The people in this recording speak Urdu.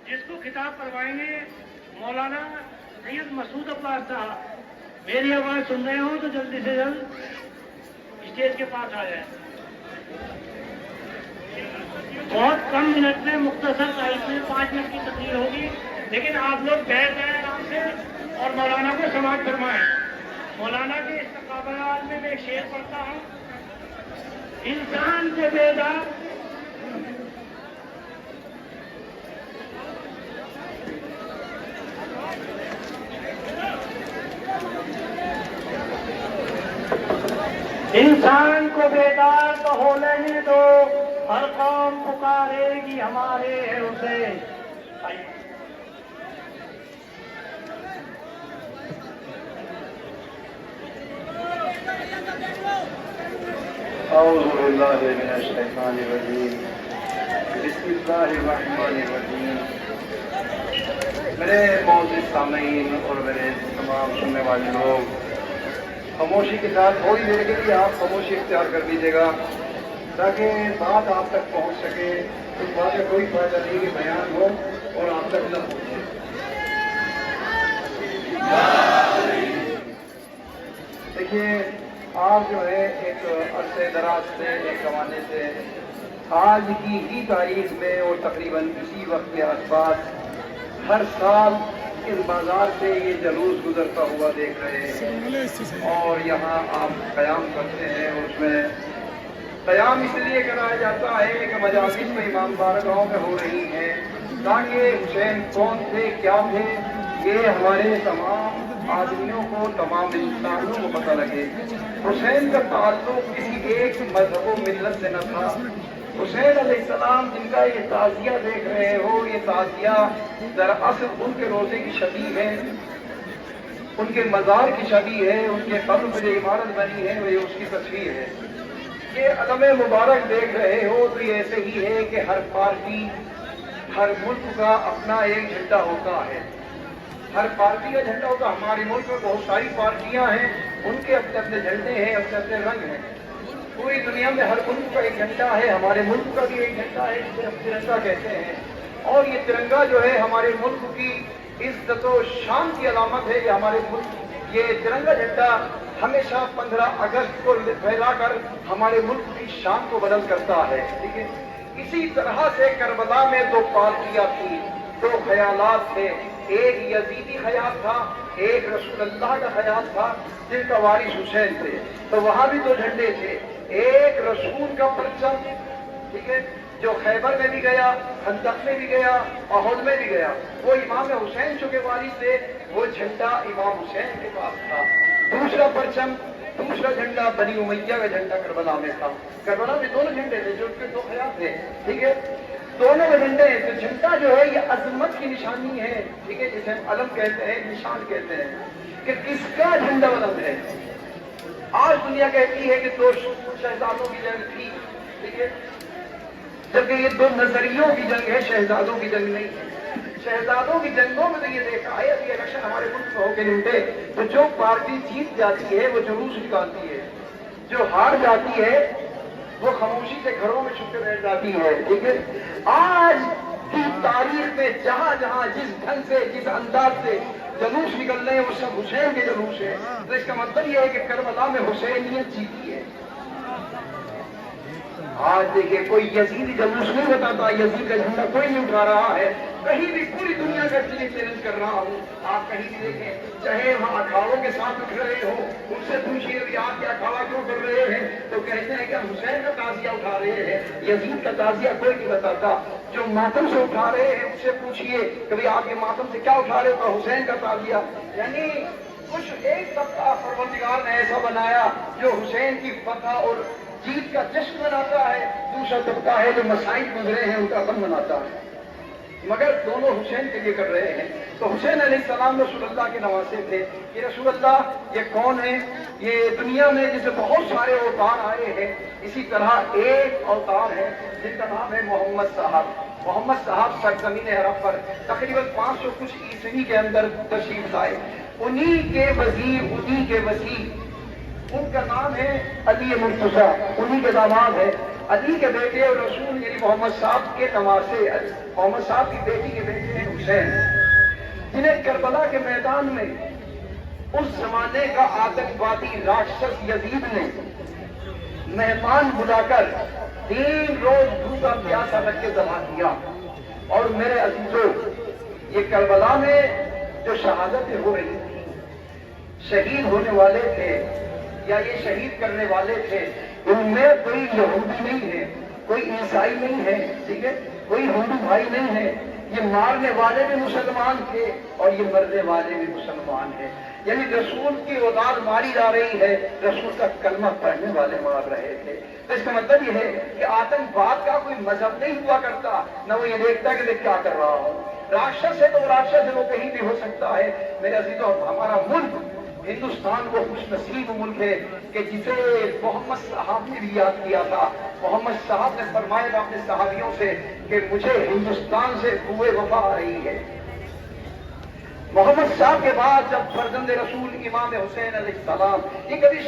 جس کو خطاب کروائیں گے مولانا سید مسعود عباس صاحب۔ میری آواز سن رہے ہو تو جلدی سے جلد اسٹیج کے پاس آ جائیں۔ بہت کم منٹ میں مختصر ٹائم میں 5 منٹ کی تقریر ہوگی، لیکن آپ لوگ بیٹھ جائیں آرام سے اور مولانا کو سماعت فرمائیں۔ مولانا کے استقبال میں ایک شعر پڑھتا ہوں: انسان کو بیدار انسان کو بیدار تو ہو لینے دو، ہر قوم پکارے گی ہمارے حسین۔ اعوذ باللہ من الشیطان الرجیم، بسم اللہ الرحمن الرحیم۔ میرے معزز سامعین اور میرے تمام سننے والے لوگ، خاموشی کے ساتھ تھوڑی دیر کے لیے آپ خاموشی اختیار کر دیجیے گا تاکہ بات آپ تک پہنچ سکے۔ اس بات کا کوئی فائدہ نہیں کہ بیان ہو اور آپ تک نہ پہنچے۔ دیکھیے، آپ جو ہے ایک عرصے دراز سے، ایک زمانے سے آج کی ہی تاریخ میں اور تقریباً اسی وقت کے آس پاس ہر سال اس بازار سے یہ جلوس گزرتا ہوا دیکھ رہے ہیں، اور یہاں آپ قیام کرتے ہیں۔ اس میں قیام اس لیے کرایا جاتا ہے کہ مجالس میں امام بارگاہوں میں ہو رہی ہیں تاکہ حسین کون تھے، کیا تھے، یہ ہمارے تمام آدمیوں کو، تمام انسانوں کو پتہ لگے۔ حسین کا تعلق کسی ایک مذہب و ملت سے نہ تھا۔ حسین علیہ السلام جن کا یہ تعزیہ دیکھ رہے ہو، یہ تعزیہ دراصل ان کے روزے کی شبیہ ہے، ان کے مزار کی شبیہ ہے، ان کے قبر پہ جو عمارت بنی ہے وہ اس کی تصویر ہے۔ یہ علم مبارک دیکھ رہے ہو تو یہ ایسے ہی ہے کہ ہر پارٹی، ہر ملک کا اپنا ایک جھنڈا ہوتا ہے، ہر پارٹی کا جھنڈا ہوتا ہے۔ ہمارے ملک میں بہت ساری پارٹیاں ہیں، ان کے اپنے اپنے جھنڈے ہیں، اپنے اپنے رنگ ہیں۔ پوری دنیا میں ہر ملک کا ایک جھنڈا ہے، ہمارے ملک کا بھی ایک جھنڈا ہے جسے ہم ترنگا کہتے ہیں، اور یہ ترنگا جو ہے ہمارے ملک کی عزت و شان کی علامت ہے۔ یہ ہمارے ملک، یہ ترنگا جھنڈا ہمیشہ 15 اگست کو پھیلا کر ہمارے ملک کی شان کو بدل کرتا ہے، ٹھیک ہے۔ اسی طرح سے کربلا میں 2 پارٹیاں تھیں، 2 خیالات تھے، ایک یزیدی خیال تھا، ایک رسول اللہ کا خیال تھا جن کا وارث حسین تھے۔ تو وہاں بھی 2 جھنڈے تھے، ایک رسول کا پرچم، ٹھیک ہے، جو خیبر میں بھی گیا، خندق میں بھی گیا، احد میں بھی گیا، وہ امام حسین جو کہ وارث تھے، وہ جھنڈا امام حسین کے پاس تھا۔ دوسرا پرچم، دوسرا جھنڈا بنی امیہ کا جھنڈا کربلا میں تھا۔ کربلا میں 2 جھنڈے تھے جو ان کے 2 خیال تھے، ٹھیک ہے، دونوں جھنڈے ہیں۔ تو جھنڈا جو ہے یہ عظمت کی نشانی ہے، ٹھیک ہے، جسے ہم علم کہتے ہیں، نشان کہتے ہیں کہ کس کا جھنڈا بلند ہے۔ آج دنیا کہتی ہے کہ 2 شہزادوں کی جنگ تھی، ٹھیک ہے، جبکہ یہ 2 نظریوں کی جنگ ہے، شہزادوں کی جنگ نہیں ہے۔ شہزادوں کی جنگوں میں تو یہ دیکھا ہے، ابھی الیکشن ہمارے ملک میں ہو کے نمٹے تو جو پارٹی جیت جاتی ہے وہ جلوس نکالتی ہے، جو ہار جاتی ہے وہ خاموشی سے گھروں میں چھپ کے بیٹھ جاتی ہے، ٹھیک ہے۔ آج کی تاریخ میں جہاں جہاں جس ڈھنگ سے، جس انداز سے جلوس نکل رہے ہیں وہ سب حسین کے جلوس ہے۔ تو اس کا مطلب یہ ہے کہ کربلا میں حسینیت جیتی ہے۔ آج دیکھیں کوئی یزیدی جلوس نہیں بتاتا، یزید کا جھنڈا کوئی نہیں اٹھا رہا ہے، کہیں بھی پوری دنیا کا چیلنج کر رہا ہوں، آپ کہیں بھی دیکھیں، چاہے وہاں اکھاڑوں کے ساتھ اٹھ رہے ہو، ان سے پوچھیے بھی آپ کیا اکھاڑا کیوں کر رہے ہیں، تو کہتے ہیں کہ ہم حسین کا تعزیہ اٹھا رہے ہیں۔ یزید کا تعزیہ کوئی نہیں بتاتا۔ جو ماتم سے اٹھا رہے ہیں ان سے پوچھیے کہ آپ کے ماتم سے کیا اٹھا رہے ہو، تو حسین کا تعزیہ۔ یعنی کچھ ایک طبقہ پروردگار نے ایسا بنایا جو حسین کی فتح اور جیت کا جشن مناتا ہے، دوسرا طبقہ ہے جو مسائل گزرے ہیں ان کا غم مناتا ہے، مگر دونوں حسین کے لیے کر رہے ہیں۔ تو حسین علیہ السلام رسول اللہ کے نواسے تھے۔ یہ رسول اللہ یہ کون ہے؟ یہ دنیا میں جسے بہت سارے اوتار آئے ہیں، اسی طرح ایک اوتار ہے جن کا نام ہے محمد صاحب۔ محمد صاحب سرزمین عرب پر تقریباً 500 کچھ عیسوی کے اندر تشریف لائے۔ انہی کے وزیر، انہی کے وزیر، ان کا نام ہے علی مرتضیٰ، انہی کے داماد ہے۔ علی کے بیٹے اور رسول یعنی محمد صاحب کے نواسے محمد صاحب کی بیٹی کے بیٹے ہیں حسین، جنہیں کربلا کے میدان میں اس زمانے کا آتنکوادی راکشس یزید نے مہمان بلا کر 3 روز بھوکا پیاسا رکھ کے ذبح کیا۔ اور میرے عزیزوں، یہ کربلا میں جو شہادتیں ہو رہی تھیں، شہید ہونے والے تھے یا یہ شہید کرنے والے تھے، ان میں کوئی یہودی نہیں ہے، کوئی عیسائی نہیں ہے، ٹھیک ہے، کوئی ہندو بھائی نہیں ہے، یہ مارنے والے بھی مسلمان تھے اور یہ مرنے والے بھی مسلمان ہیں۔ یعنی رسول کی اولاد ماری جا رہی ہے، رسول کا کلمہ پڑھنے والے مار رہے تھے۔ تو اس کا مطلب یہ ہے کہ آتنکواد کا کوئی مذہب نہیں ہوا کرتا، نہ وہ یہ دیکھتا کہ میں کیا کر رہا ہوں۔ راکشس ہے تو راکشس ہے، وہ کہیں بھی ہو سکتا ہے۔ میرے عزیزوں، ہمارا ملک ہندوستان کو خوش نصیب ملک ہے کہ جسے محمد صاحب نے بھی یاد کیا تھا۔ محمد صاحب نے فرمایا اپنے صحابیوں سے کہ مجھے ہندوستان سے بوئے وفا آ رہی ہے۔ محمد صاحب کے بعد جب فرزند رسول امام حسین علیہ السلام یہ کبھی